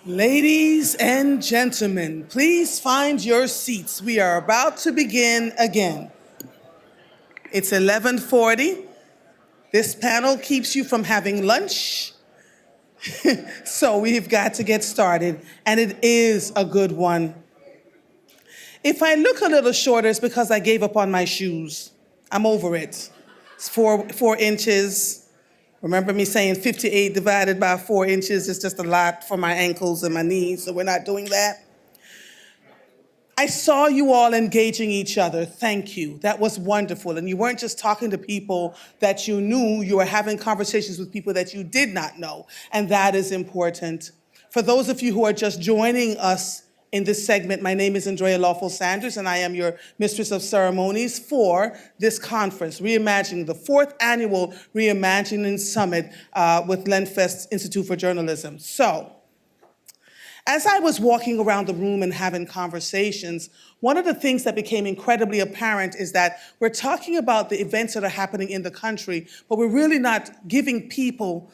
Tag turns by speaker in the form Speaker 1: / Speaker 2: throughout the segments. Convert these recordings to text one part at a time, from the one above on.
Speaker 1: Ladies and gentlemen, please find your seats. We are about to begin again. It's 11:40. This panel keeps you from having lunch, so we've got to get started, and it is a good one. If I look a little shorter, it's because I gave up on my shoes. I'm over it. It's 4 inches. Remember me saying 58 divided by 4 inches is just a lot for my ankles and my knees, so we're not doing that. I saw you all engaging each other. Thank you. That was wonderful. And you weren't just talking to people that you knew, you were having conversations with people that you did not know. And that is important. For those of you who are just joining us in this segment, my name is Andrea Lawful Sanders, and I am your Mistress of Ceremonies for this conference, Reimagining, the fourth annual Reimagining Summit with Lenfest Institute for Journalism. So, as I was walking around the room and having conversations, one of the things that became incredibly apparent is that we're talking about the events that are happening in the country, but we're really not giving people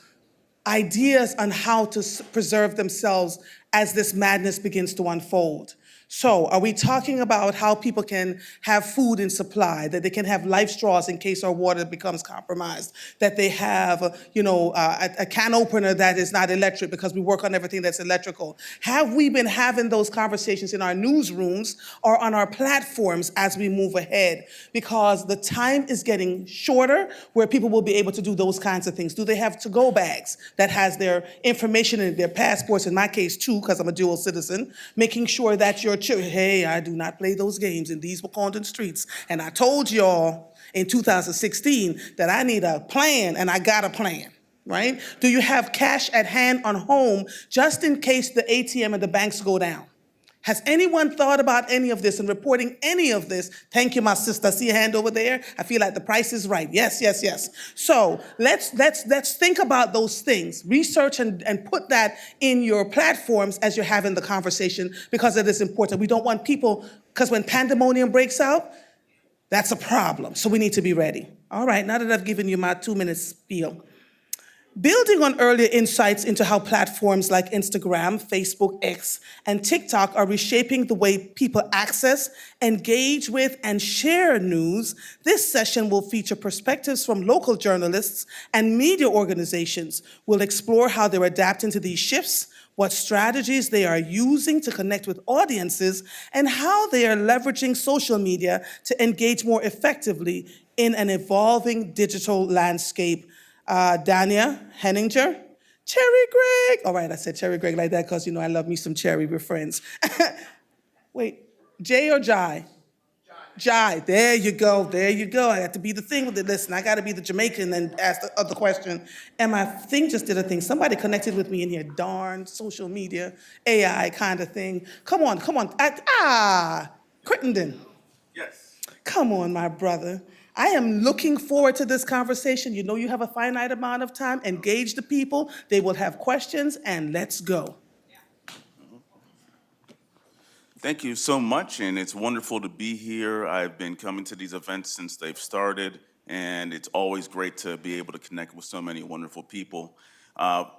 Speaker 1: ideas on how to preserve themselves as this madness begins to unfold. So, are we talking about how people can have food in supply, that they can have life straws in case our water becomes compromised, that they have, a can opener that is not electric because we work on everything that's electrical? Have we been having those conversations in our newsrooms or on our platforms as we move ahead? Because the time is getting shorter where people will be able to do those kinds of things. Do they have to-go bags that has their information in their passports, in my case too, because I'm a dual citizen, making sure that your hey, I do not play those games in these Wakandan streets. And I told y'all in 2016 that I need a plan, and I got a plan, right? Do you have cash at hand on home just in case the ATM and the banks go down? Has anyone thought about any of this and reporting any of this? Thank you, my sister. I see a hand over there. I feel like the price is right. Yes, yes, yes. So let's think about those things. Research and put that in your platforms as you're having the conversation, because it is important. We don't want people, because when pandemonium breaks out, that's a problem. So we need to be ready. All right, now that I've given you my 2-minute spiel. Building on earlier insights into how platforms like Instagram, Facebook, X, and TikTok are reshaping the way people access, engage with, and share news, this session will feature perspectives from local journalists and media organizations. We'll explore how they're adapting to these shifts, what strategies they are using to connect with audiences, and how they are leveraging social media to engage more effectively in an evolving digital landscape. Danya, Henninger, Cherri, Gregg. All right, I said Cherri, Gregg like that because, I love me some Cherri. We're friends. Wait, J or Jai? Jai. There you go. There you go. I have to be the thing with it. Listen, I got to be the Jamaican and ask the other question. And my thing just did a thing. Somebody connected with me in here. Darn social media, AI kind of thing. Come on. Crittenden.
Speaker 2: Yes.
Speaker 1: Come on, my brother. I am looking forward to this conversation. You know you have a finite amount of time. Engage the people. They will have questions, and let's go.
Speaker 2: Thank you so much, and it's wonderful to be here. I've been coming to these events since they've started, and it's always great to be able to connect with so many wonderful people.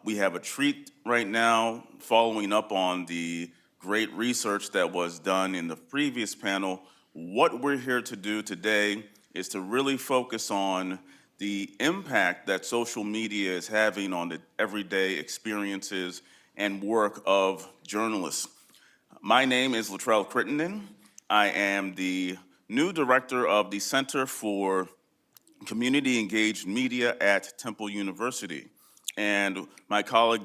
Speaker 2: We have a treat right now following up on the great research that was done in the previous panel. What we're here to do today is to really focus on the impact that social media is having on the everyday experiences and work of journalists. My name is Letrell Crittenden. I am the new director of the Center for Community Engaged Media at Temple University. And my colleague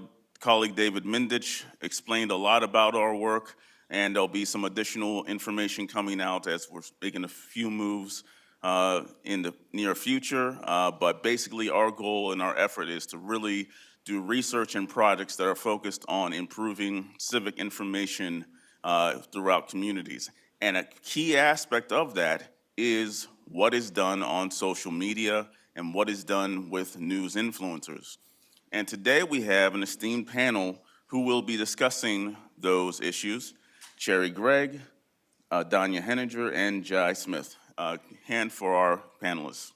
Speaker 2: David Mindich explained a lot about our work, and there'll be some additional information coming out as we're making a few moves in the near future. But basically our goal and our effort is to really do research and projects that are focused on improving civic information throughout communities. And a key aspect of that is what is done on social media and what is done with news influencers. And today we have an esteemed panel who will be discussing those issues. Cherri, Gregg, Danya Henninger, and Jai Smith. Hand for our panelists.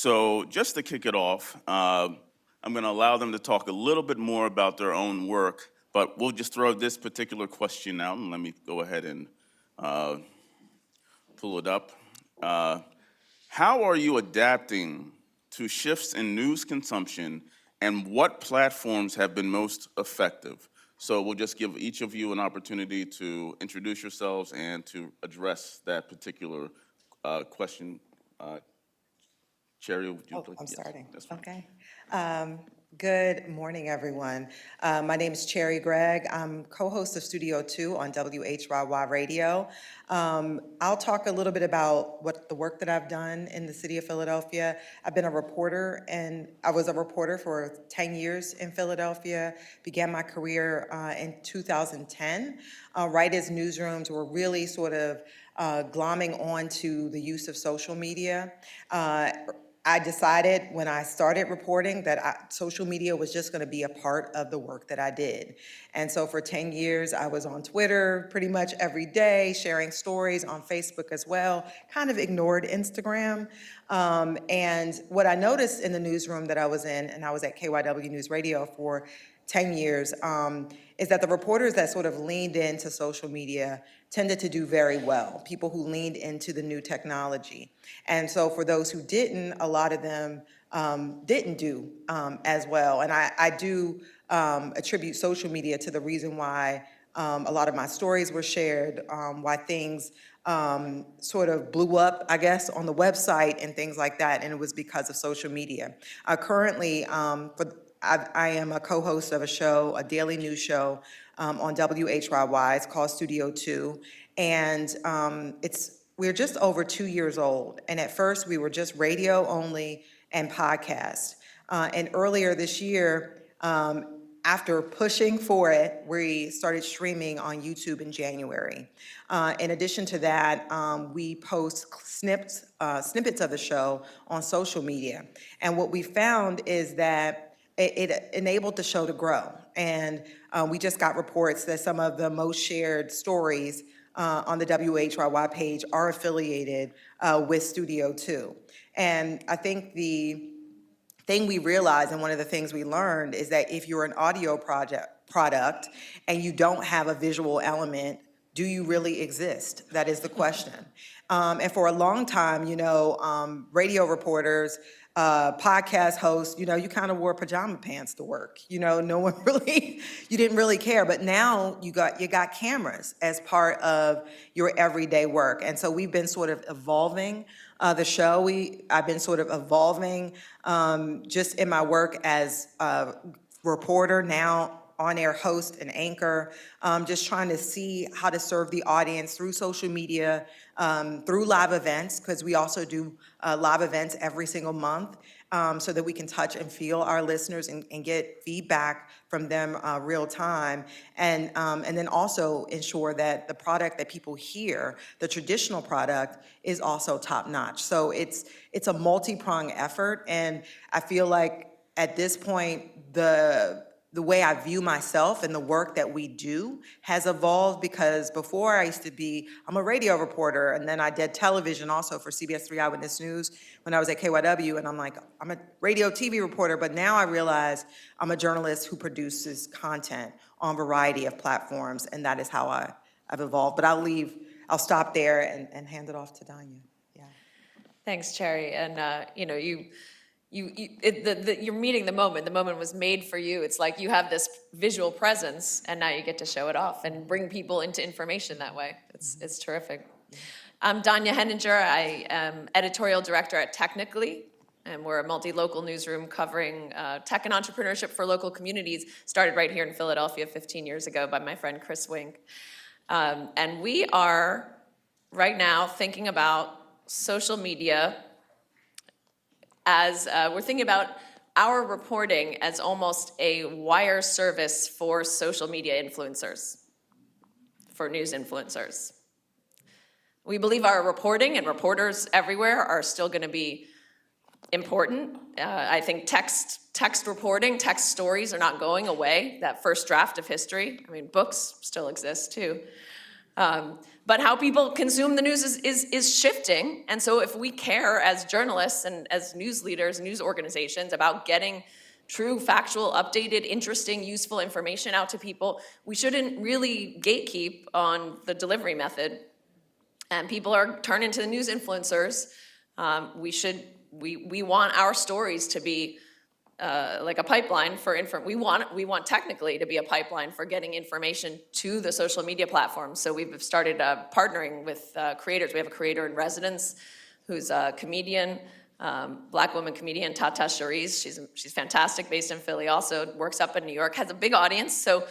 Speaker 2: So just to kick it off, I'm going to allow them to talk a little bit more about their own work, but we'll just throw this particular question out, and let me go ahead and pull it up. How are you adapting to shifts in news consumption, and what platforms have been most effective? So we'll just give each of you an opportunity to introduce yourselves and to address that particular question. Cherri, would you please?
Speaker 3: I'm
Speaker 2: Yes,
Speaker 3: starting.
Speaker 2: that's fine.
Speaker 3: Okay. Good morning, everyone. My name is Cherri Gregg. I'm co-host of Studio 2 on WHYY Radio. I'll talk a little bit about what the work that I've done in the city of Philadelphia. I've been a reporter, and I was a reporter for 10 years in Philadelphia. Began my career in 2010, right as newsrooms were really sort of glomming on to the use of social media. I decided when I started reporting that social media was just going to be a part of the work that I did. And so for 10 years, I was on Twitter pretty much every day, sharing stories on Facebook as well, kind of ignored Instagram. And what I noticed in the newsroom that I was in, and I was at KYW News Radio for 10 years, is that the reporters that sort of leaned into social media tended to do very well, people who leaned into the new technology. And so for those who didn't, a lot of them didn't do as well. And I do attribute social media to the reason why a lot of my stories were shared, why things sort of blew up, I guess, on the website and things like that, and it was because of social media. Currently, I am a co-host of a show, a daily news show on WHYY. It's called Studio 2, and we're just over 2 years old. And at first, we were just radio only and podcast. And earlier this year, after pushing for it, we started streaming on YouTube in January. In addition to that, we post snippets of the show on social media. And what we found is that it enabled the show to grow. And we just got reports that some of the most shared stories on the WHYY page are affiliated with Studio 2. And I think the thing we realized, and one of the things we learned, is that if you're an audio product and you don't have a visual element, do you really exist? That is the question. And for a long time, radio reporters, podcast hosts, you kind of wore pajama pants to work. No one really, you didn't really care. But now you got cameras as part of your everyday work. And so we've been sort of evolving the show. I've been sort of evolving just in my work as a reporter, now on-air host and anchor, just trying to see how to serve the audience through social media, through live events, because we also do live events every single month, so that we can touch and feel our listeners and get feedback from them real time, and then also ensure that the product that people hear, the traditional product, is also top notch. So it's a multi-pronged effort, and I feel like at this point, the way I view myself and the work that we do has evolved, because before I'm a radio reporter, and then I did television also for CBS 3 Eyewitness News when I was at KYW, and I'm a radio TV reporter, but now I realize I'm a journalist who produces content on a variety of platforms, and that is how I've evolved. But I'll stop there and hand it off to Danya. Yeah.
Speaker 4: Thanks, Cherri. And you're meeting the moment. The moment was made for you. It's like you have this visual presence, and now you get to show it off and bring people into information that way. It's terrific. I'm Danya Henninger. I am editorial director at Technically, and we're a multi-local newsroom covering tech and entrepreneurship for local communities. Started right here in Philadelphia 15 years ago by my friend Chris Wink. And we are right now thinking about social media as we're thinking about our reporting as almost a wire service for social media influencers, for news influencers. We believe our reporting and reporters everywhere are still going to be important. I think text reporting, text stories are not going away, that first draft of history. I mean, books still exist too. But how people consume the news is shifting. And so if we care as journalists and as news leaders, news organizations about getting true, factual, updated, interesting, useful information out to people, we shouldn't really gatekeep on the delivery method. And people are turning to the news influencers. We want our stories to be like a pipeline for we want technically to be a pipeline for getting information to the social media platforms. So we've started partnering with creators. We have a creator in residence who's a comedian, Black woman comedian, Tata Cherise. She's fantastic, based in Philly, also works up in New York, has a big audience. So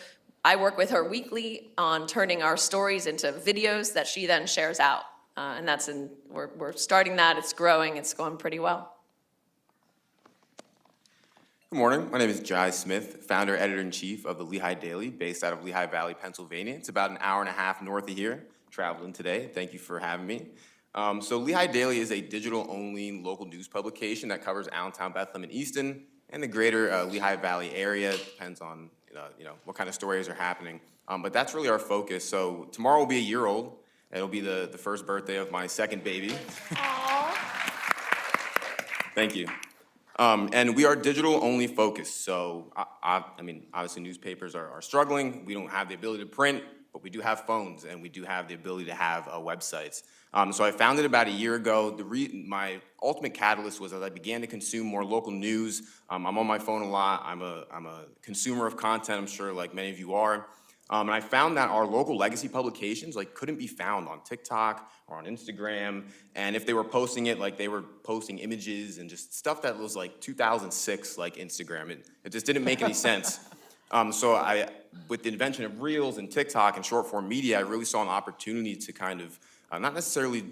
Speaker 4: I work with her weekly on turning our stories into videos that she then shares out. And we're starting that, it's growing, it's going pretty well.
Speaker 5: Good morning. My name is Jai Smith, founder, editor-in-chief of the Lehigh Daily, based out of Lehigh Valley, Pennsylvania. It's about an hour and a half north of here. Traveling today. Thank you for having me. So Lehigh Daily is a digital-only local news publication that covers Allentown, Bethlehem, and Easton, and the greater Lehigh Valley area. Depends on what kind of stories are happening. But that's really our focus. So tomorrow will be a year old. It'll be the first birthday of my second baby. Aww. Thank you. And we are digital-only focused, so I mean, obviously newspapers are struggling. We don't have the ability to print, but we do have phones, and we do have the ability to have websites. So I founded about a year ago. My ultimate catalyst was as I began to consume more local news. I'm on my phone a lot. I'm a consumer of content, I'm sure like many of you are. And I found that our local legacy publications couldn't be found on TikTok or on Instagram. And if they were posting it, they were posting images and just stuff that was 2006 Instagram. It just didn't make any sense. So with the invention of Reels and TikTok and short form media, I really saw an opportunity to kind of not necessarily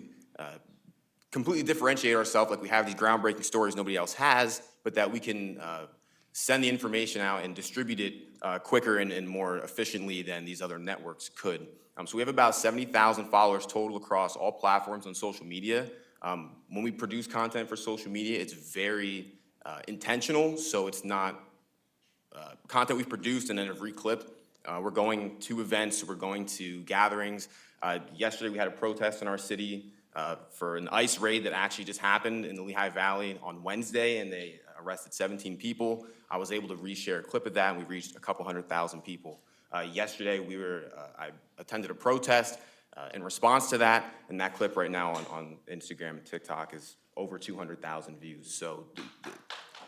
Speaker 5: completely differentiate ourselves, we have these groundbreaking stories nobody else has, but that we can send the information out and distribute it quicker and more efficiently than these other networks could. So we have about 70,000 followers total across all platforms on social media. When we produce content for social media, it's very intentional, so it's not content we've produced and then have reclipped. We're going to events, we're going to gatherings. Yesterday we had a protest in our city for an ICE raid that actually just happened in the Lehigh Valley on Wednesday, and they arrested 17 people. I was able to reshare a clip of that, and we reached a couple 100,000 people. Yesterday, I attended a protest in response to that, and that clip right now on Instagram and TikTok is over 200,000 views. So,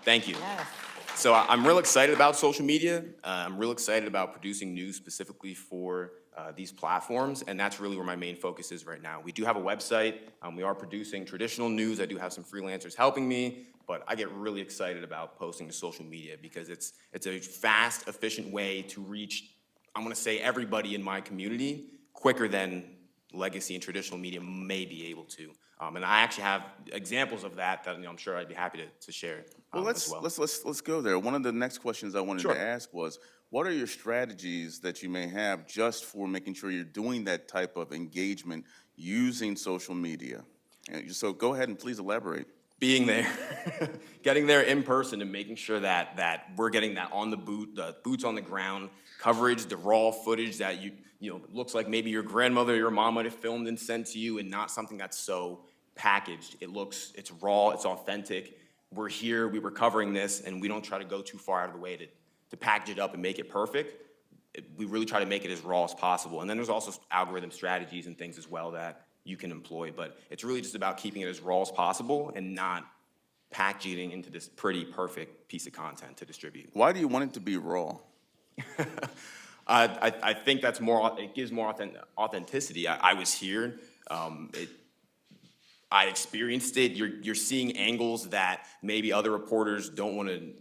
Speaker 5: thank you. Yes. So I'm real excited about social media. I'm real excited about producing news specifically for these platforms, and that's really where my main focus is right now. We do have a website. We are producing traditional news. I do have some freelancers helping me, but I get really excited about posting to social media because it's a fast, efficient way to reach, I'm gonna say, everybody in my community quicker than legacy and traditional media may be able to. And I actually have examples of that I'm sure I'd be happy to share as well.
Speaker 2: Let's go there. One of the next questions I wanted to ask was, what are your strategies that you may have just for making sure you're doing that type of engagement using social media? So go ahead and please elaborate.
Speaker 5: Being there, getting there in person and making sure that we're getting that on the boots on the ground coverage, the raw footage that looks like maybe your grandmother or your mom might have filmed and sent to you, and not something that's so packaged. It's raw, it's authentic. We're here, we were covering this, and we don't try to go too far out of the way to package it up and make it perfect. We really try to make it as raw as possible. And then there's also algorithm strategies and things as well that you can employ, but it's really just about keeping it as raw as possible and not packaging it into this pretty perfect piece of content to distribute.
Speaker 2: Why do you want it to be raw?
Speaker 5: I think that's it gives more authenticity. I was here. I experienced it. You're seeing angles that maybe other reporters don't want to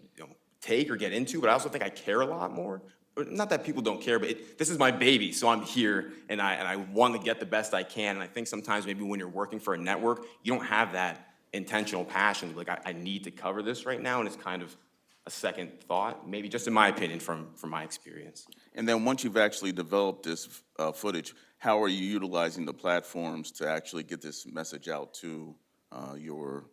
Speaker 5: take or get into, but I also think I care a lot more. Not that people don't care, but this is my baby, so I'm here, and I want to get the best I can. And I think sometimes maybe when you're working for a network, you don't have that intentional passion. I need to cover this right now, and it's kind of a second thought, maybe just in my opinion from my experience.
Speaker 2: And then once you've actually developed this footage, how are you utilizing the platforms to actually get this message out to your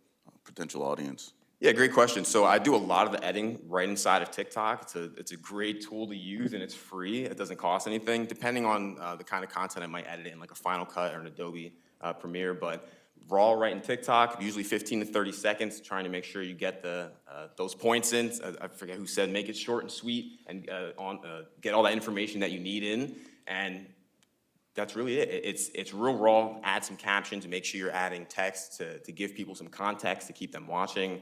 Speaker 2: potential audience?
Speaker 5: Yeah, great question. So I do a lot of the editing right inside of TikTok. It's a great tool to use, and it's free. It doesn't cost anything, depending on the kind of content I might edit in, like a Final Cut or an Adobe Premiere. But raw right in TikTok, usually 15 to 30 seconds, trying to make sure you get the those points in. I forget who said, make it short and sweet, and get all that information that you need in. And that's really it. It's real raw. Add some captions, make sure you're adding text to give people some context to keep them watching,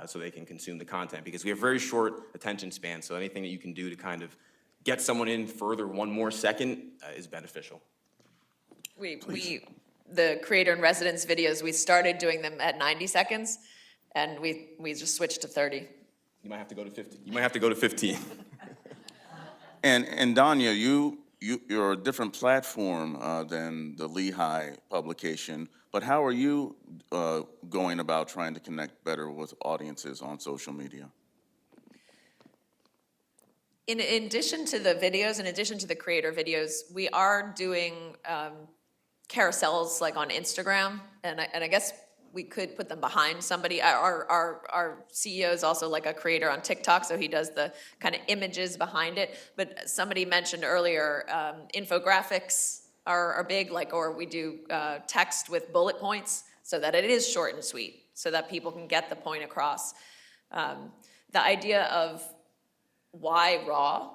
Speaker 5: so they can consume the content. Because we have very short attention spans, so anything that you can do to kind of get someone in further one more second is beneficial.
Speaker 4: The creator in residence videos, we started doing them at 90 seconds, and we just switched to 30.
Speaker 5: You might have to go to 50. You might have to go to 15.
Speaker 2: And Danya, you're a different platform than the Lehigh publication, but how are you going about trying to connect better with audiences on social media?
Speaker 4: In addition to the videos, in addition to the creator videos, we are doing carousels like on Instagram, and I guess we could put them behind somebody. Our CEO is also like a creator on TikTok, so he does the kind of images behind it. But somebody mentioned earlier, infographics are big, or we do text with bullet points so that it is short and sweet, so that people can get the point across. The idea of why raw,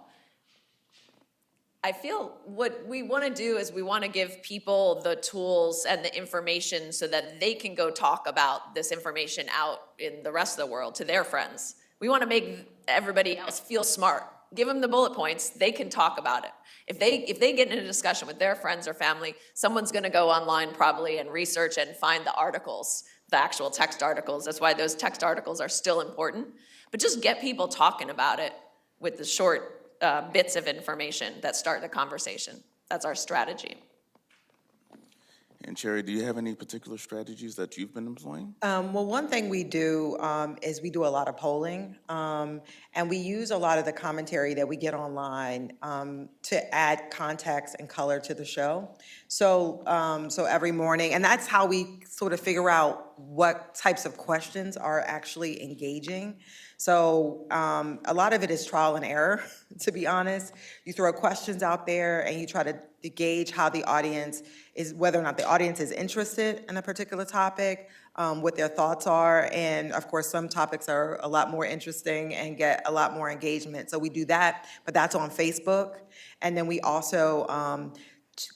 Speaker 4: I feel what we want to do is we want to give people the tools and the information so that they can go talk about this information out in the rest of the world to their friends. We want to make everybody else feel smart. Give them the bullet points, they can talk about it. If they get in a discussion with their friends or family, someone's going to go online probably and research and find the articles, the actual text articles. That's why those text articles are still important. But just get people talking about it with the short bits of information that start the conversation. That's our strategy.
Speaker 2: And Cherri, do you have any particular strategies that you've been employing?
Speaker 3: Well, one thing we do is we do a lot of polling, and we use a lot of the commentary that we get online to add context and color to the show. So every morning, and that's how we sort of figure out what types of questions are actually engaging. So a lot of it is trial and error, to be honest. You throw questions out there and you try to gauge how the audience is, whether or not the audience is interested in a particular topic, what their thoughts are. And of course, some topics are a lot more interesting and get a lot more engagement. So we do that, but that's on Facebook. And then we also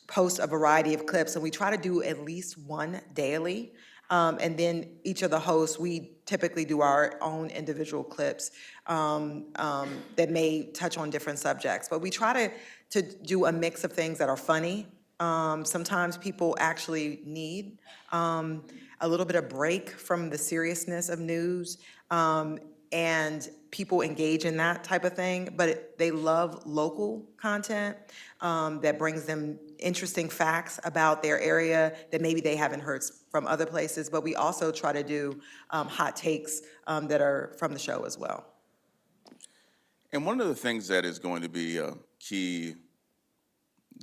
Speaker 3: post a variety of clips, and we try to do at least one daily. And then each of the hosts, we typically do our own individual clips that may touch on different subjects. But we try to do a mix of things that are funny. Sometimes people actually need a little bit of break from the seriousness of news, and people engage in that type of thing, but they love local content that brings them interesting facts about their area that maybe they haven't heard from other places. But we also try to do hot takes that are from the show as well.
Speaker 2: And one of the things that is going to be a key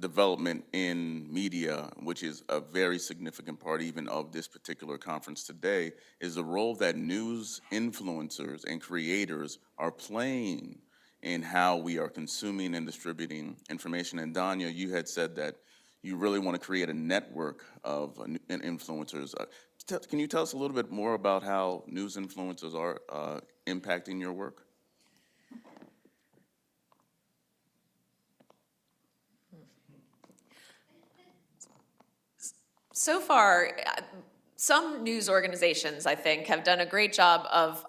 Speaker 2: development in media, which is a very significant part even of this particular conference today, is the role that news influencers and creators are playing in how we are consuming and distributing information. And Danya, you had said that you really want to create a network of influencers. Can you tell us a little bit more about how news influencers are impacting your work?
Speaker 4: So far, some news organizations, I think, have done a great job of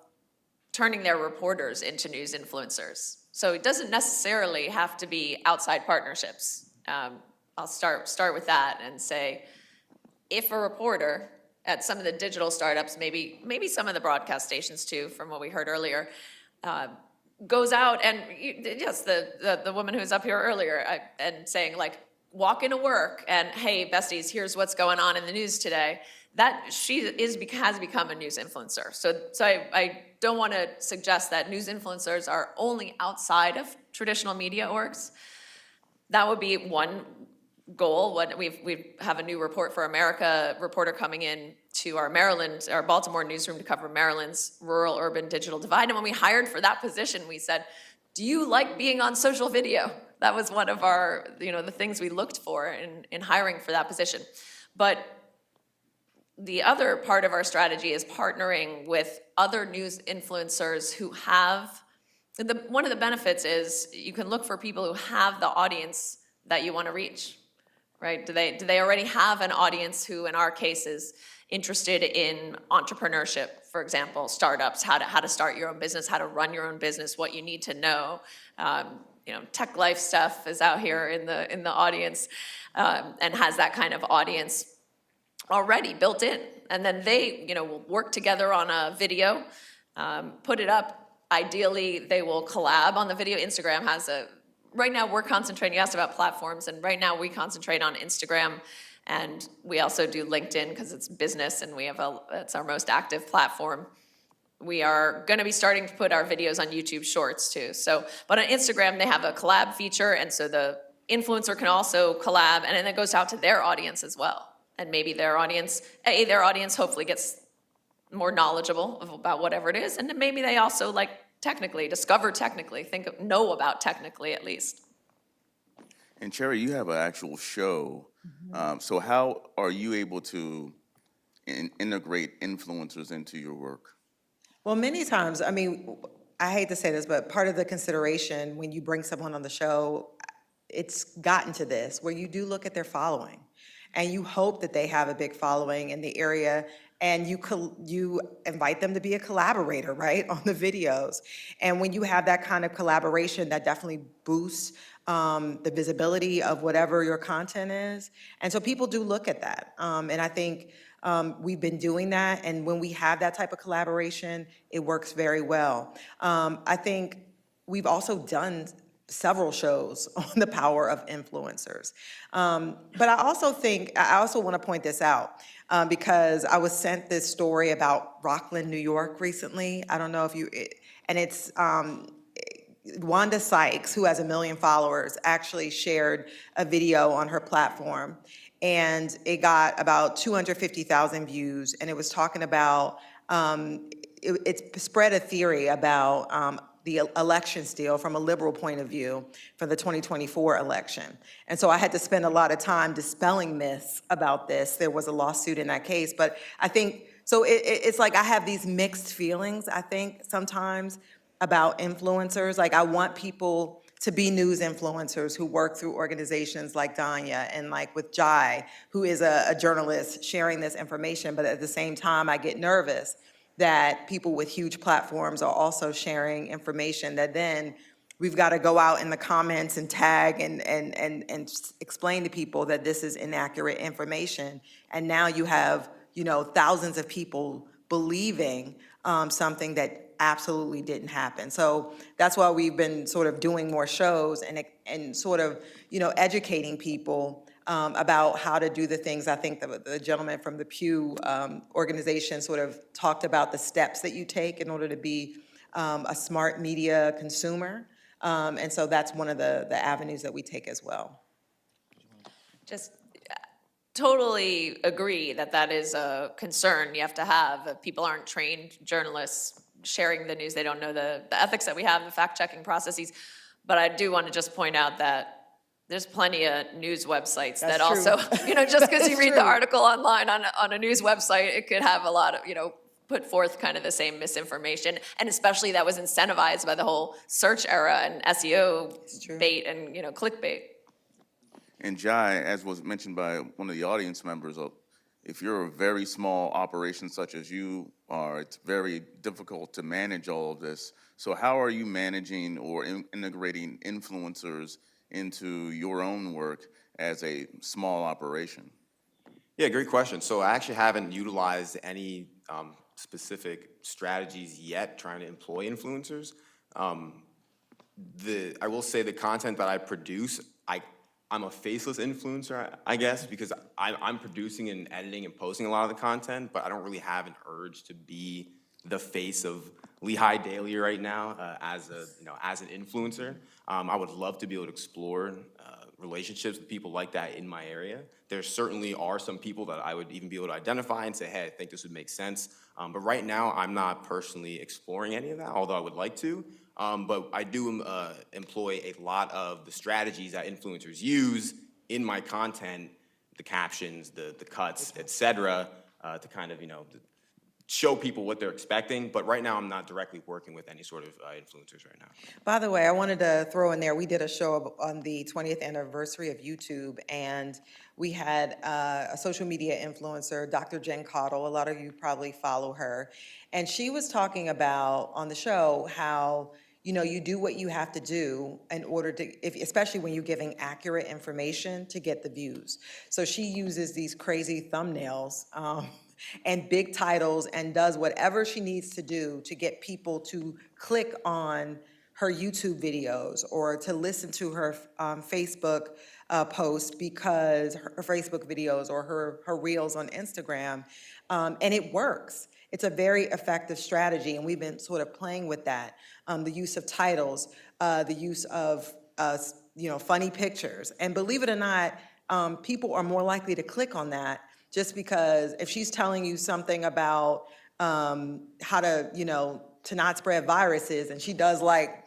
Speaker 4: turning their reporters into news influencers. So it doesn't necessarily have to be outside partnerships. I'll start with that and say, if a reporter at some of the digital startups, maybe some of the broadcast stations too, from what we heard earlier, goes out and, yes, the woman who was up here earlier and saying, like, walk into work and, hey, besties, here's what's going on in the news today, that she has become a news influencer. So I don't want to suggest that news influencers are only outside of traditional media orgs. That would be one goal. What we have a new Report for America reporter coming in to our Baltimore newsroom to cover Maryland's rural-urban digital divide. And when we hired for that position, we said, do you like being on social video? That was one of our, the things we looked for in hiring for that position. But the other part of our strategy is partnering with other news influencers who have, one of the benefits is you can look for people who have the audience that you want to reach, right? Do they already have an audience who, in our case, is interested in entrepreneurship, for example, startups, how to start your own business, how to run your own business, what you need to know. Tech life stuff is out here in the audience, and has that kind of audience already built in. And then they, will work together on a video, put it up. Ideally, they will collab on the video. Instagram has right now we're concentrating, you asked about platforms, and right now we concentrate on Instagram. And we also do LinkedIn because it's business and it's our most active platform. We are going to be starting to put our videos on YouTube Shorts too. But on Instagram, they have a collab feature. And so the influencer can also collab, and then it goes out to their audience as well. And maybe their audience hopefully gets more knowledgeable about whatever it is. And then maybe they also discover technically, know about technically at least.
Speaker 2: And Cherri, you have an actual show. So how are you able to integrate influencers into your work?
Speaker 3: Well, many times, I hate to say this, but part of the consideration when you bring someone on the show, it's gotten to this, where you do look at their following. And you hope that they have a big following in the area, and you invite them to be a collaborator, right, on the videos. And when you have that kind of collaboration, that definitely boosts the visibility of whatever your content is. And so people do look at that. And I think we've been doing that, and when we have that type of collaboration, it works very well. I think we've also done several shows on the power of influencers. But I also want to point this out because I was sent this story about Rockland, New York recently. I don't know if and it's Wanda Sykes, who has 1 million followers, actually shared a video on her platform, and it got about 250,000 views, and it was talking about, it spread a theory about the election steal from a liberal point of view for the 2024 election. And so I had to spend a lot of time dispelling myths about this. There was a lawsuit in that case, but I think, so it's like I have these mixed feelings, I think, sometimes about influencers. Like, I want people to be news influencers who work through organizations like Danya and like with WHYY, who is a journalist sharing this information, but at the same time, I get nervous that people with huge platforms are also sharing information that then we've got to go out in the comments and tag and explain to people that this is inaccurate information. And now you have, thousands of people believing something that absolutely didn't happen. So that's why we've been sort of doing more shows and sort of, educating people about how to do the things. I think the gentleman from the Pew organization sort of talked about the steps that you take in order to be a smart media consumer. And so that's one of the avenues that we take as well.
Speaker 4: Just totally agree that is a concern you have to have. People aren't trained journalists sharing the news. They don't know the ethics that we have, the fact-checking processes. But I do want to just point out that there's plenty of news websites that also, just because you read the article online on a news website, it could have a lot of, put forth kind of the same misinformation. And especially that was incentivized by the whole search era and SEO bait and, clickbait.
Speaker 2: And WHYY, as was mentioned by one of the audience members, if you're a very small operation such as you are, it's very difficult to manage all of this. So how are you managing or integrating influencers into your own work as a small operation?
Speaker 5: Yeah, great question. So I actually haven't utilized any specific strategies yet trying to employ influencers. I will say the content that I produce, I'm a faceless influencer, I guess, because I'm producing and editing and posting a lot of the content, but I don't really have an urge to be the face of Lehigh Daily right now as an influencer. I would love to be able to explore relationships with people like that in my area. There certainly are some people that I would even be able to identify and say, hey, I think this would make sense. But right now, I'm not personally exploring any of that, although I would like to. But I do employ a lot of the strategies that influencers use in my content, the captions, the cuts, et cetera, to kind of, show people what they're expecting, but right now I'm not directly working with any sort of influencers right now.
Speaker 3: By the way, I wanted to throw in there, we did a show on the 20th anniversary of YouTube, and we had a social media influencer, Dr. Jen Cottle. A lot of you probably follow her. And she was talking about on the show how you do what you have to do in order to, especially when you're giving accurate information to get the views. So she uses these crazy thumbnails and big titles and does whatever she needs to do to get people to click on her YouTube videos or to listen to her Facebook posts because her Facebook videos or her reels on Instagram, and it works. It's a very effective strategy, and we've been sort of playing with that. The use of titles, the use of funny pictures, and believe it or not, people are more likely to click on that just because if she's telling you something about how to not spread viruses, and she does like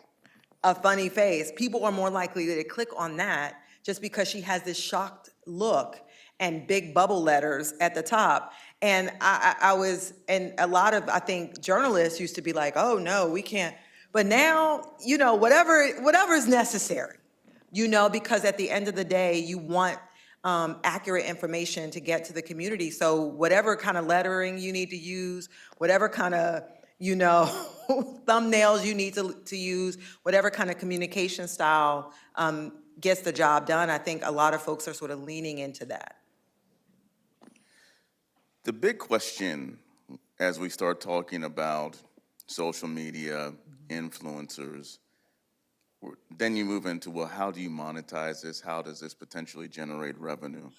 Speaker 3: a funny face, people are more likely to click on that just because she has this shocked look and big bubble letters at the top. And and a lot of, I think, journalists used to be like, oh no, we can't. But now, whatever is necessary, because at the end of the day, you want accurate information to get to the community. So whatever kind of lettering you need to use, whatever kind of, thumbnails you need to use, whatever kind of communication style gets the job done, I think a lot of folks are sort of leaning into that.
Speaker 2: The big question as we start talking about social media, influencers, then you move into, well, how do you monetize this? How does this potentially generate revenue?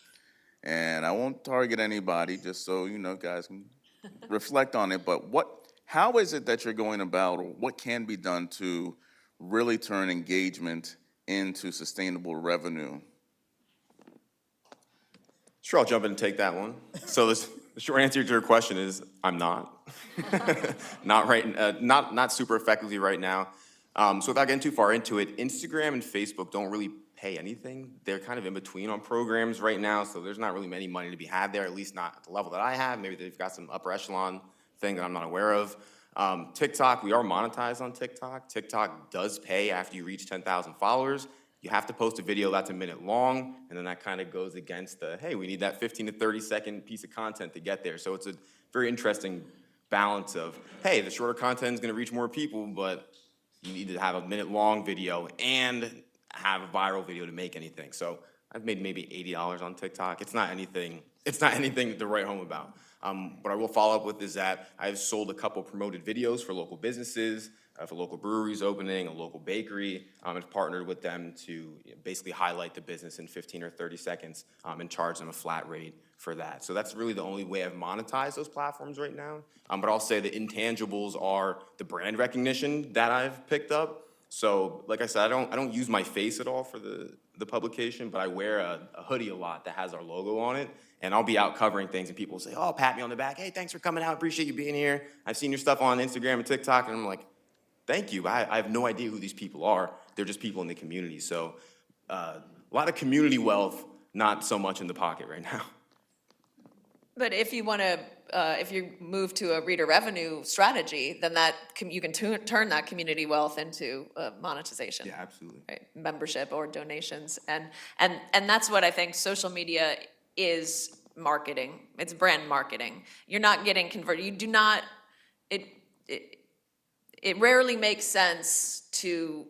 Speaker 2: And I won't target anybody, just so guys can reflect on it, but how is it that you're going about, or what can be done to really turn engagement into sustainable revenue?
Speaker 5: Sure, I'll jump in and take that one. So the short answer to your question is I'm not. Not super effectively right now. So without getting too far into it, Instagram and Facebook don't really pay anything. They're kind of in between on programs right now, so there's not really any money to be had there, at least not at the level that I have. Maybe they've got some upper echelon thing that I'm not aware of. TikTok, we are monetized on TikTok. TikTok does pay after you reach 10,000 followers. You have to post a video that's a minute long, and then that kind of goes against the, hey, we need that 15 to 30 second piece of content to get there. So it's a very interesting balance of, hey, the shorter content is gonna reach more people, but you need to have a minute long video and have a viral video to make anything. So I've made maybe $80 on TikTok. It's not anything to write home about. What I will follow up with is that I've sold a couple promoted videos for local businesses, for local breweries opening, a local bakery, and partnered with them to basically highlight the business in 15 or 30 seconds and charge them a flat rate for that. So that's really the only way I've monetized those platforms right now. But I'll say the intangibles are the brand recognition that I've picked up. So like I said, I don't use my face at all for the publication, but I wear a hoodie a lot that has our logo on it. And I'll be out covering things and people will say, oh, pat me on the back. Hey, thanks for coming out. Appreciate you being here. I've seen your stuff on Instagram and TikTok. And I'm like, thank you. I have no idea who these people are. They're just people in the community. So a lot of community wealth, not so much in the pocket right now.
Speaker 4: But if you want to, if you move to a reader revenue strategy, then you can turn that community wealth into monetization.
Speaker 5: Yeah, absolutely.
Speaker 4: Right? Membership or donations, and that's what I think social media is marketing. It's brand marketing. You're not getting converted. You do not. It rarely makes sense to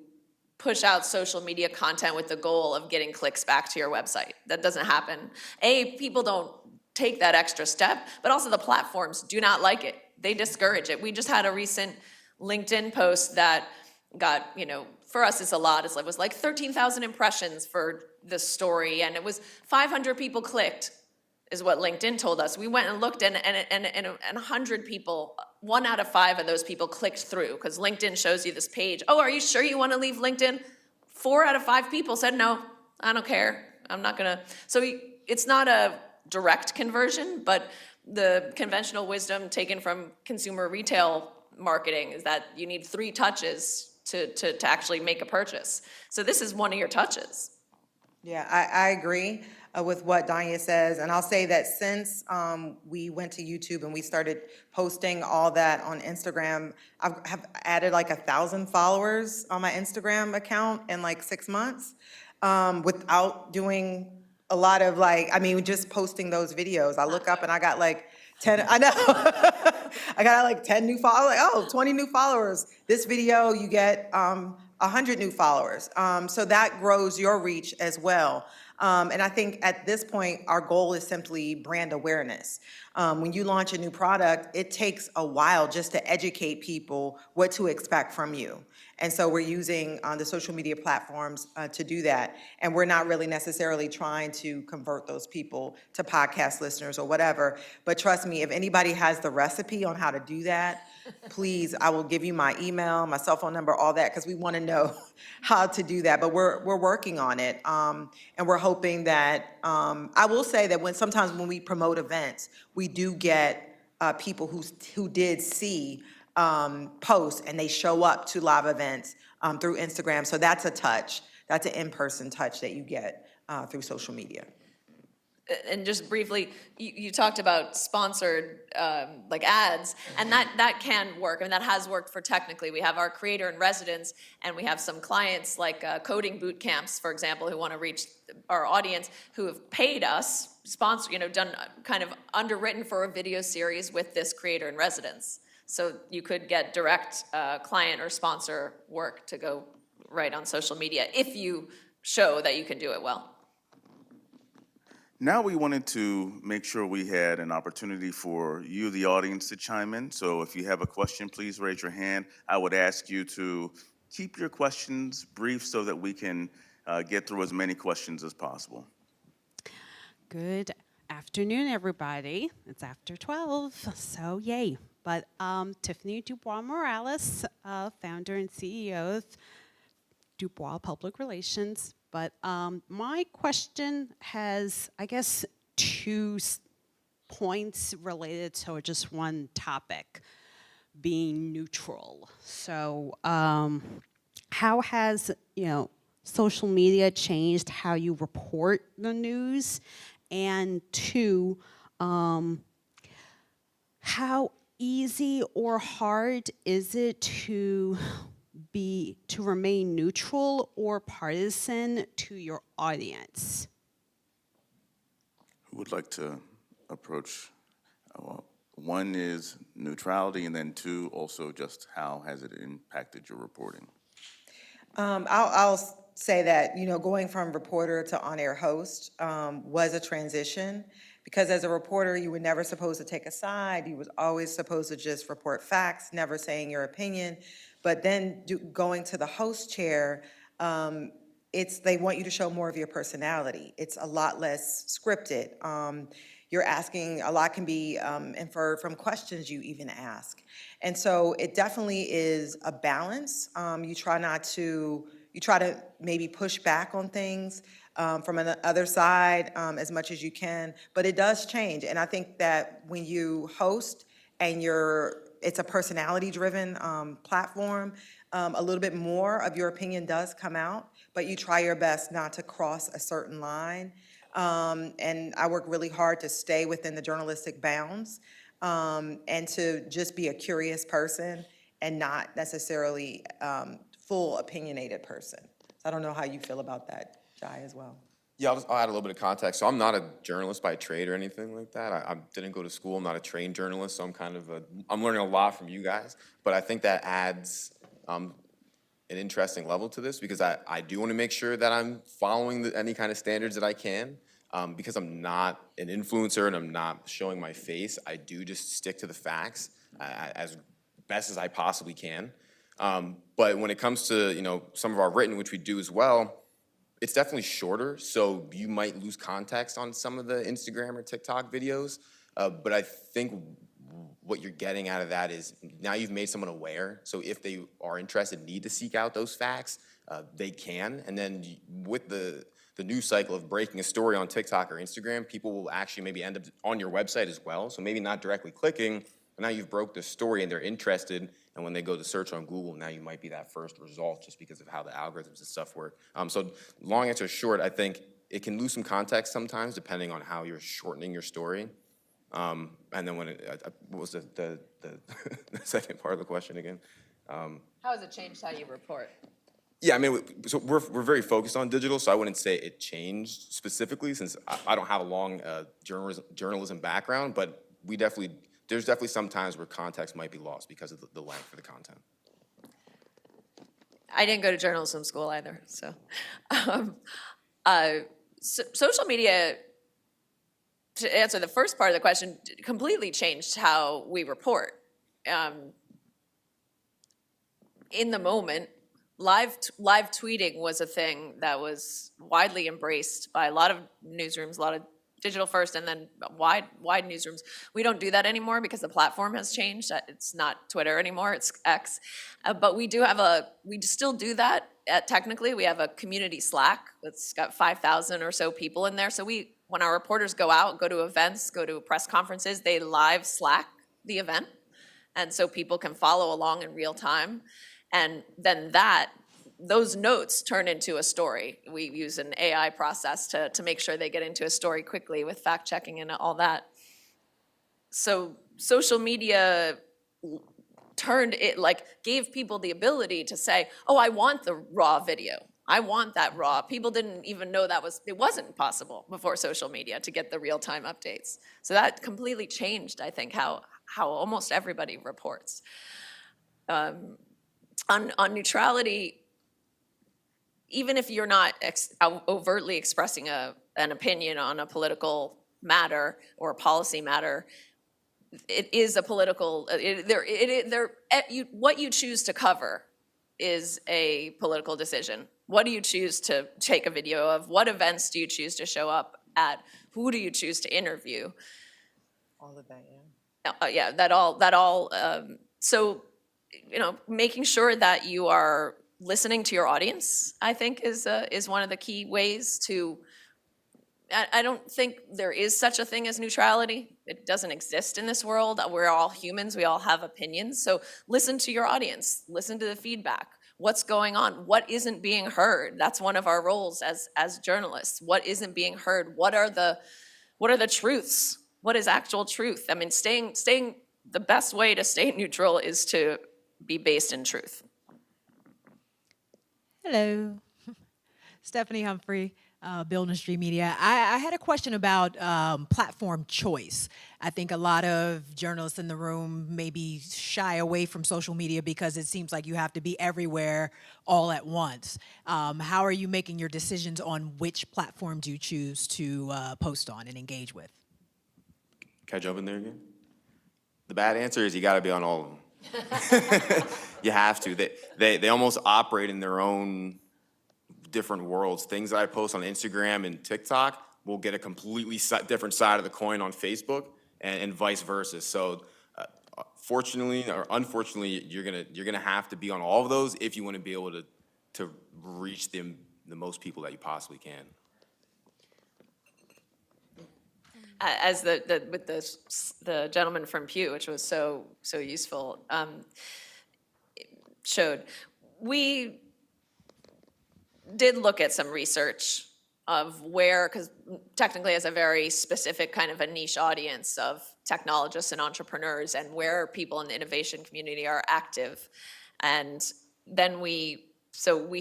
Speaker 4: push out social media content with the goal of getting clicks back to your website. That doesn't happen. People don't take that extra step, but also the platforms do not like it. They discourage it. We just had a recent LinkedIn post that got, for us it's a lot. It was like 13,000 impressions for this story, and it was 500 people clicked. is what LinkedIn told us. We went and looked, and 100 people, 1 out of 5 of those people clicked through, because LinkedIn shows you this page. Oh, are you sure you want to leave LinkedIn? 4 out of 5 people said, no, I don't care. I'm not gonna. So it's not a direct conversion, but the conventional wisdom taken from consumer retail marketing is that you need 3 touches to actually make a purchase. So this is one of your touches.
Speaker 3: Yeah, I agree with what Danya says, and I'll say that since we went to YouTube and we started posting all that on Instagram, I have added like 1,000 followers on my Instagram account in like 6 months, without doing a lot of just posting those videos. I look up and I got like 10, I know, I got like 10 new followers, 20 new followers. This video, you get 100 new followers. So that grows your reach as well. And I think at this point, our goal is simply brand awareness. When you launch a new product, it takes a while just to educate people what to expect from you. And so we're using the social media platforms to do that. And we're not really necessarily trying to convert those people to podcast listeners or whatever. But trust me, if anybody has the recipe on how to do that, please, I will give you my email, my cell phone number, all that, because we want to know how to do that. But we're working on it. And we're hoping that, I will say that sometimes when we promote events, we do get people who did see posts and they show up to live events through Instagram. So that's a touch. That's an in-person touch that you get through social media.
Speaker 4: And just briefly, you talked about sponsored like ads, and that can work, and that has worked for Technically. We have our creator in residence, and we have some clients like coding boot camps, for example, who want to reach our audience, who have paid us, done kind of underwritten for a video series with this creator in residence. So you could get direct client or sponsor work to go right on social media if you show that you can do it well.
Speaker 2: Now we wanted to make sure we had an opportunity for you, the audience, to chime in. So if you have a question, please raise your hand. I would ask you to keep your questions brief so that we can get through as many questions as possible.
Speaker 6: Good afternoon, everybody. It's after 12, so yay. But Tiffany Dubois Morales, founder and CEO of Dubois Public Relations. But my question has, I guess, 2 points related to just one topic, being neutral. So how has, social media changed how you report the news? And 2, how easy or hard is it to remain neutral or partisan to your audience?
Speaker 2: Who would like to approach? One is neutrality, and then 2, also just how has it impacted your reporting?
Speaker 3: I'll say that, going from reporter to on-air host was a transition, because as a reporter, you were never supposed to take a side. You was always supposed to just report facts, never saying your opinion. But then going to the host chair, they want you to show more of your personality. It's a lot less scripted. You're asking, a lot can be inferred from questions you even ask. And so it definitely is a balance. You try to maybe push back on things from another side as much as you can, but it does change. And I think that when you host and it's a personality-driven platform, a little bit more of your opinion does come out, but you try your best not to cross a certain line. And I work really hard to stay within the journalistic bounds and to just be a curious person and not necessarily full opinionated person. So I don't know how you feel about that, Jai, as well.
Speaker 5: Yeah, I'll add a little bit of context. So I'm not a journalist by trade or anything like that. I didn't go to school. I'm not a trained journalist, so I'm learning a lot from you guys. But I think that adds an interesting level to this, because I do want to make sure that I'm following any kind of standards that I can. Because I'm not an influencer and I'm not showing my face, I do just stick to the facts as best as I possibly can. But when it comes to some of our written, which we do as well, It's definitely shorter, so you might lose context on some of the Instagram or TikTok videos. But I think what you're getting out of that is now you've made someone aware. So if they are interested, need to seek out those facts, they can. And then with the news cycle of breaking a story on TikTok or Instagram, people will actually maybe end up on your website as well. So maybe not directly clicking, but now you've broke the story and they're interested. And when they go to search on Google, now you might be that first result just because of how the algorithms and stuff work. So long answer short, I think it can lose some context sometimes depending on how you're shortening your story. And then when what was the the second part of the question again?
Speaker 4: How has it changed how you report?
Speaker 5: Yeah, I mean, so we're very focused on digital, so I wouldn't say it changed specifically since I don't have a long journalism background, but there's definitely some times where context might be lost because of the length of the content.
Speaker 4: I didn't go to journalism school either, so. Social media, to answer the first part of the question, completely changed how we report. In the moment, live tweeting was a thing that was widely embraced by a lot of newsrooms, a lot of digital first and then wide newsrooms. We don't do that anymore because the platform has changed. It's not Twitter anymore, it's X. But we still do that. Technically, we have a community Slack that's got 5,000 or so people in there. So when our reporters go out, go to events, go to press conferences, they live Slack the event. And so people can follow along in real time. And then those notes turn into a story. We use an AI process to make sure they get into a story quickly with fact checking and all that. So social media gave people the ability to say, oh, I want the raw video. I want that raw. People didn't even know it wasn't possible before social media to get the real-time updates. So that completely changed, I think, how almost everybody reports. On neutrality, even if you're not overtly expressing an opinion on a political matter or a policy matter, it is a political. What you choose to cover is a political decision. What do you choose to take a video of? What events do you choose to show up at? Who do you choose to interview?
Speaker 3: All of that, yeah.
Speaker 4: Yeah, that all. So, making sure that you are listening to your audience, I think, is one of the key ways to. I don't think there is such a thing as neutrality. It doesn't exist in this world. We're all humans. We all have opinions. So listen to your audience. Listen to the feedback. What's going on? What isn't being heard? That's one of our roles as journalists. What isn't being heard? What are the truths? What is actual truth? I mean, staying the best way to stay neutral is to be based in truth.
Speaker 7: Hello, Stephanie Humphrey, Building Street Media. I had a question about platform choice. I think a lot of journalists in the room maybe shy away from social media because it seems like you have to be everywhere all at once. How are you making your decisions on which platforms you choose to post on and engage with?
Speaker 5: Can I jump in there again? The bad answer is you got to be on all of them. You have to. They almost operate in their own different worlds. Things that I post on Instagram and TikTok will get a completely different side of the coin on Facebook, and vice versa. So, fortunately or unfortunately, you're gonna have to be on all of those if you want to be able to reach the most people that you possibly can.
Speaker 4: As with the gentleman from Pew, which was so useful, showed, we did look at some research of where, because technically has a very specific kind of a niche audience of technologists and entrepreneurs, and where people in the innovation community are active. And then we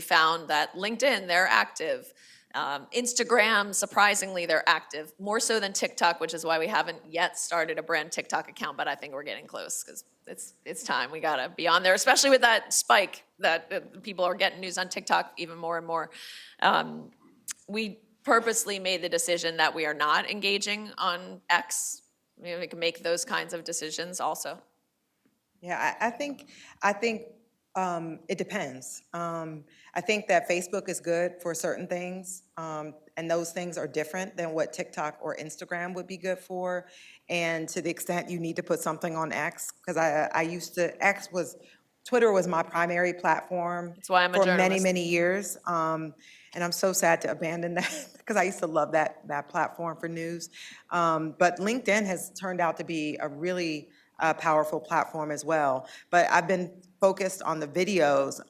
Speaker 4: found that LinkedIn, they're active. Instagram, surprisingly, they're active, more so than TikTok, which is why we haven't yet started a brand TikTok account, but I think we're getting close because it's time. We gotta be on there, especially with that spike that people are getting news on TikTok even more and more. We purposely made the decision that we are not engaging on X. We can make those kinds of decisions also.
Speaker 3: Yeah, I think It depends. I think that Facebook is good for certain things, and those things are different than what TikTok or Instagram would be good for. And to the extent you need to put something on X, because I used to, Twitter was my primary platform
Speaker 4: That's why I'm a
Speaker 3: for many,
Speaker 4: journalist.
Speaker 3: many years. And I'm so sad to abandon that because I used to love that platform for news. But LinkedIn has turned out to be a really powerful platform as well. But I've been focused on the videos,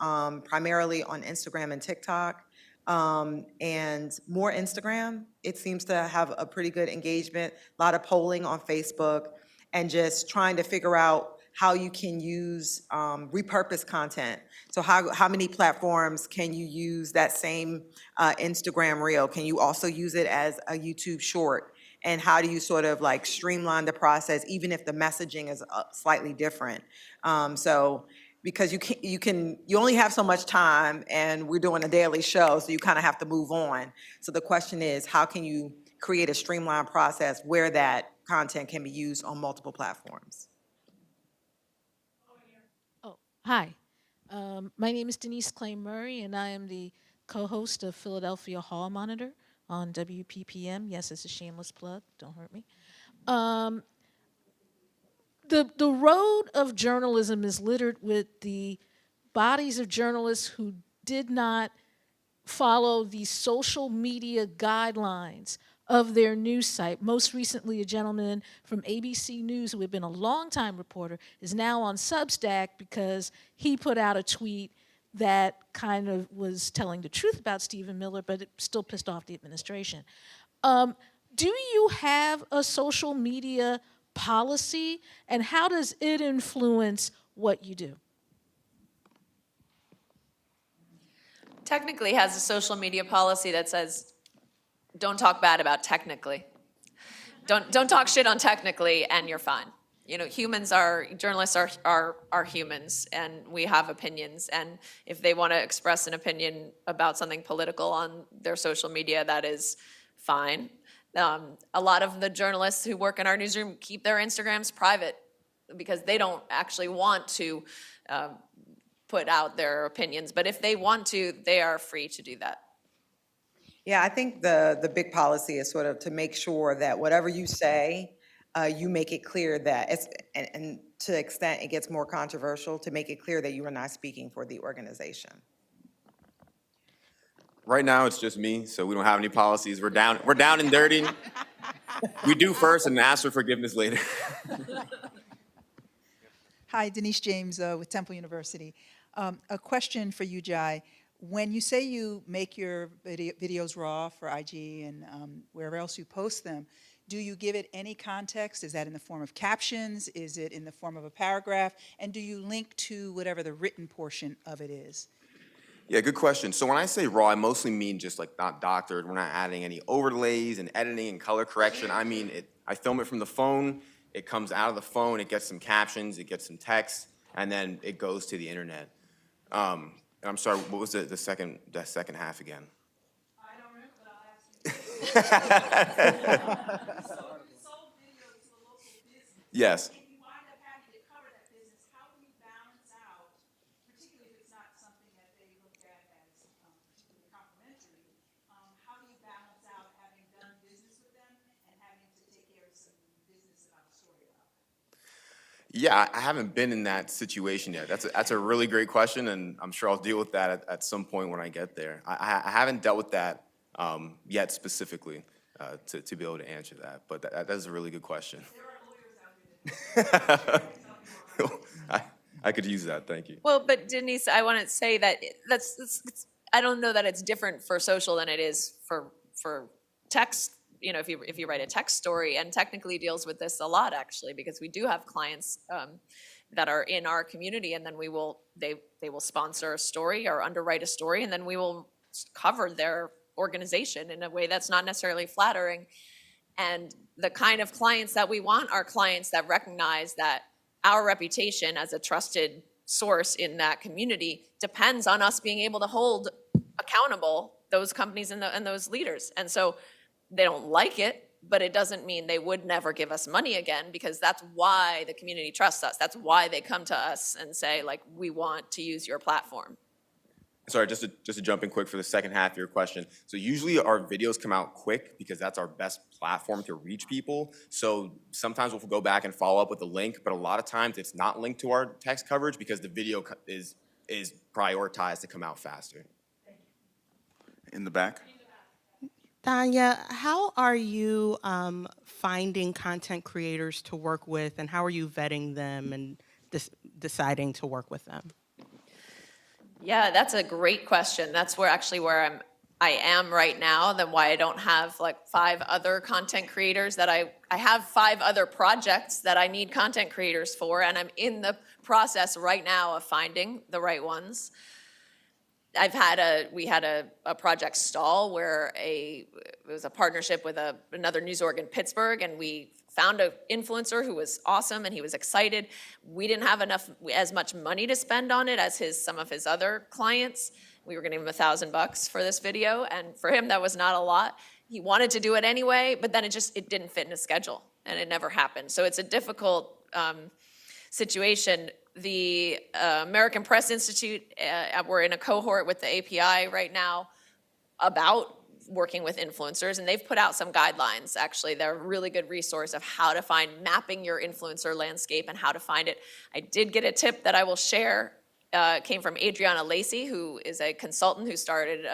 Speaker 3: primarily on Instagram and TikTok, and more Instagram. It seems to have a pretty good engagement, a lot of polling on Facebook, and just trying to figure out how you can use, repurpose content. So how many platforms can you use that same Instagram reel? Can you also use it as a YouTube short? And how do you sort of like streamline the process, even if the messaging is slightly different? So because you only have so much time, and we're doing a daily show, so you kind of have to move on. So the question is, how can you create a streamlined process where that content can be used on multiple platforms?
Speaker 8: Oh, hi. My name is Denise Clay Murray, and I am the co-host of Philadelphia Hall Monitor on WPPM. Yes, it's a shameless plug. Don't hurt me. The road of journalism is littered with the bodies of journalists who did not follow the social media guidelines of their news site. Most recently, a gentleman from ABC News, who had been a longtime reporter, is now on Substack because he put out a tweet that kind of was telling the truth about Stephen Miller, but it still pissed off the administration. Do you have a social media policy, and how does it influence what you do?
Speaker 4: Technically has a social media policy that says, don't talk bad about technically. Don't talk shit on technically, and you're fine. You know, journalists are humans, and we have opinions, and if they want to express an opinion about something political on their social media, that is fine. A lot of the journalists who work in our newsroom keep their Instagrams private because they don't actually want to put out their opinions, but if they want to, they are free to do that.
Speaker 3: Yeah, I think the big policy is sort of to make sure that whatever you say, you make it clear that and to the extent it gets more controversial, to make it clear that you are not speaking for the organization.
Speaker 5: Right now, it's just me, so we don't have any policies. We're down and dirty. We do first and ask for forgiveness later.
Speaker 9: Hi, Denise James with Temple University. A question for you, Jai. When you say you make your videos raw for IG and wherever else you post them, do you give it any context? Is that in the form of captions? Is it in the form of a paragraph? And do you link to whatever the written portion of it is?
Speaker 5: Yeah, good question. So when I say raw, I mostly mean just like not doctored. We're not adding any overlays and editing and color correction. I mean, I film it from the phone. It comes out of the phone. It gets some captions. It gets some text, and then it goes to the internet. And I'm sorry, what was the second half again?
Speaker 9: I don't remember, but I'll ask you.
Speaker 5: Yes.
Speaker 9: If you wind up having to cover that business, how do you balance out, particularly if it's not something that they look at as particularly complimentary, how do you balance out having done business with them and having to take care of some business about a story about them?
Speaker 5: Yeah, I haven't been in that situation yet. That's a really great question, and I'm sure I'll deal with that at some point when I get there. I haven't dealt with that yet specifically to be able to answer that, but that is a really good question. I could use that, thank you.
Speaker 4: Well, but Denise, I want to say that I don't know that it's different for social than it is for text. You know, if you write a text story, and technically deals with this a lot actually, because we do have clients that are in our community, and then they will sponsor a story or underwrite a story, and then we will cover their organization in a way that's not necessarily flattering. And the kind of clients that we want are clients that recognize that our reputation as a trusted source in that community depends on us being able to hold accountable those companies and those leaders. And so they don't like it, but it doesn't mean they would never give us money again, because that's why the community trusts us. That's why they come to us and say, like, we want to use your platform.
Speaker 5: Sorry, just to jump in quick for the second half of your question. So usually our videos come out quick because that's our best platform to reach people. So sometimes we'll go back and follow up with a link, but a lot of times it's not linked to our text coverage because the video is prioritized to come out faster.
Speaker 2: In the back.
Speaker 10: Danya, how are you finding content creators to work with, and how are you vetting them and deciding to work with them?
Speaker 4: Yeah, that's a great question. That's where I am right now, than why I don't have like 5 other content creators that I have 5 other projects that I need content creators for, and I'm in the process right now of finding the right ones. We had a project stall where it was a partnership with another news org in Pittsburgh, and we found an influencer who was awesome and he was excited. We didn't have as much money to spend on it as some of his other clients. We were gonna give him $1,000 for this video, and for him that was not a lot. He wanted to do it anyway, but then it didn't fit in his schedule, and it never happened. So it's a difficult situation. The American Press Institute, we're in a cohort with the API right now about working with influencers, and they've put out some guidelines. Actually, they're a really good resource of how to mapping your influencer landscape and how to find it. I did get a tip that I will share, came from Adriana Lacey, who is a consultant who started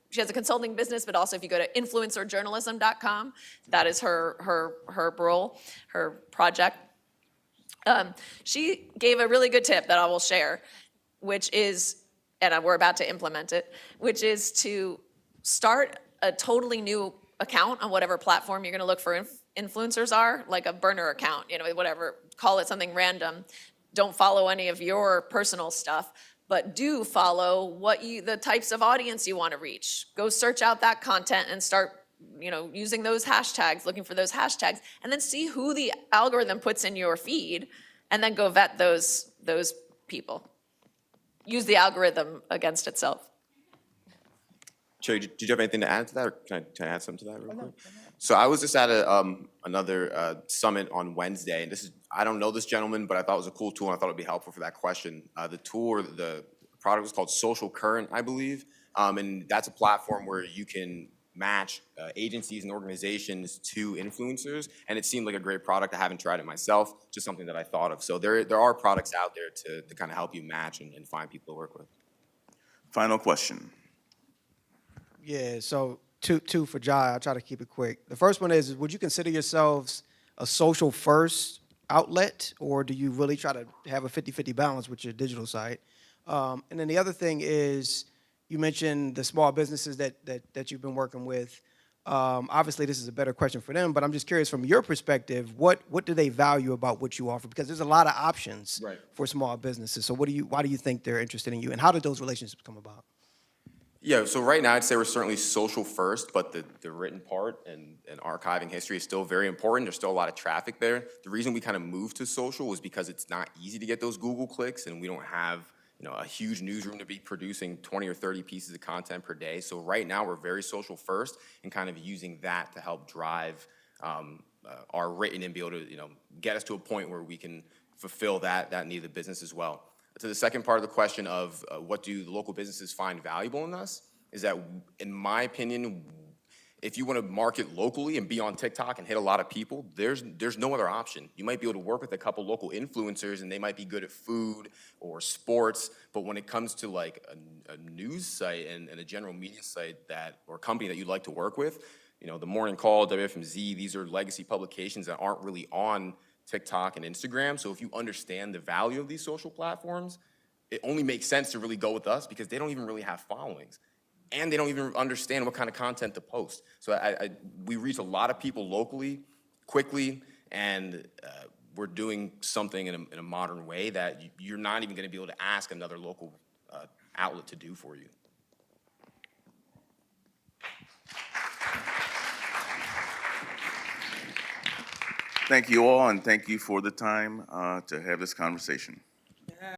Speaker 4: she has a consulting business, but also if you go to influencerjournalism.com, that is her role, her project. She gave a really good tip that I will share, which is, and we're about to implement it, which is to start a totally new account on whatever platform you're going to look for influencers are, like a burner account, whatever, call it something random. Don't follow any of your personal stuff, but do follow the types of audience you want to reach. Go search out that content and start using those hashtags, looking for those hashtags, and then see who the algorithm puts in your feed, and then go vet those people. Use the algorithm against itself.
Speaker 5: Cherri, did you have anything to add to that, or can I add something to that real quick? So I was just at another summit on Wednesday, and I don't know this gentleman, but I thought it was a cool tool, and I thought it'd be helpful for that question. The tool or the product was called Social Current, I believe, and that's a platform where you can match agencies and organizations to influencers, and it seemed like a great product. I haven't tried it myself, just something that I thought of. So there are products out there to kind of help you match and find people to work with.
Speaker 2: Final question.
Speaker 11: Yeah, so two for Jai. I'll try to keep it quick. The first one is, would you consider yourselves a social first outlet, or do you really try to have a 50-50 balance with your digital site? And then the other thing is, you mentioned the small businesses that you've been working with. Obviously, this is a better question for them, but I'm just curious from your perspective, what do they value about what you offer? Because there's a lot of options for small businesses. So why do you think they're interested in you, and how did those relationships come about?
Speaker 5: Yeah, so right now I'd say we're certainly social first, but the written part and archiving history is still very important. There's still a lot of traffic there. The reason we kind of moved to social was because it's not easy to get those Google clicks, and we don't have a huge newsroom to be producing 20 or 30 pieces of content per day. So right now we're very social first and kind of using that to help drive our written and be able to get us to a point where we can fulfill that need of the business as well. To the second part of the question of what do the local businesses find valuable in us, is that, in my opinion, if you want to market locally and be on TikTok and hit a lot of people, there's no other option. You might be able to work with a couple local influencers and they might be good at food or sports, but when it comes to like a news site and a general media site or company that you'd like to work with, the Morning Call, WFMZ, these are legacy publications that aren't really on TikTok and Instagram. So if you understand the value of these social platforms, it only makes sense to really go with us because they don't even really have followings. And they don't even understand what kind of content to post. So we reach a lot of people locally, quickly, and we're doing something in a modern way that you're not even gonna be able to ask another local outlet to do for you.
Speaker 2: Thank you all, and thank you for the time to have this conversation.